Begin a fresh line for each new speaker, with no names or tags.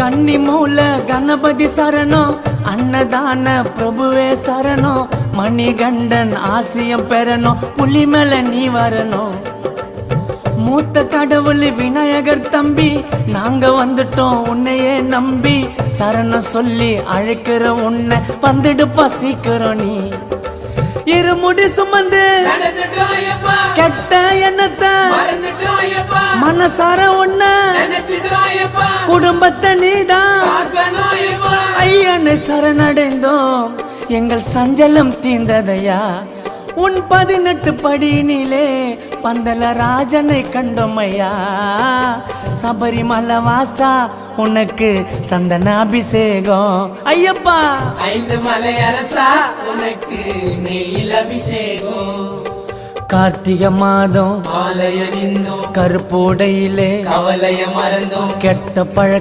கன்னி மூல கணபதி சரணம், அன்னதான பிரபுவே சரணம், மணிகண்டன் ஆசியம் பெறணும், புலி மேல நீ வரணும். மூத்த கடவுள் விநாயகர் தம்பி, நாங்க வந்துட்டோம் உன்னையே நம்பி, சரணம் சொல்லி அழைக்கிற உன்னை வந்துடு பசிக்கிறோம். நீ இருமுடி சுமந்து கெட்ட எண்ணத்தை மனசார உன்ன குடும்பத்தை நீதான் ஐயனை சரணடைந்தோம், எங்கள் சஞ்சலம் தீர்ந்ததையா. உன் 18 படியினிலே பந்தல ராஜனை கண்டோமையா. சபரிமலை வாசா உனக்கு சந்தன அபிஷேகம் ஐயப்பா.
5 மலை அரசா உனக்கு நெய்யில் அபிஷேகம்.
கார்த்திகை மாதம்
ஆலய நின்றோம்,
கருப்போடையிலே
கவலைய மறந்தோம்,
கெட்ட பழக்க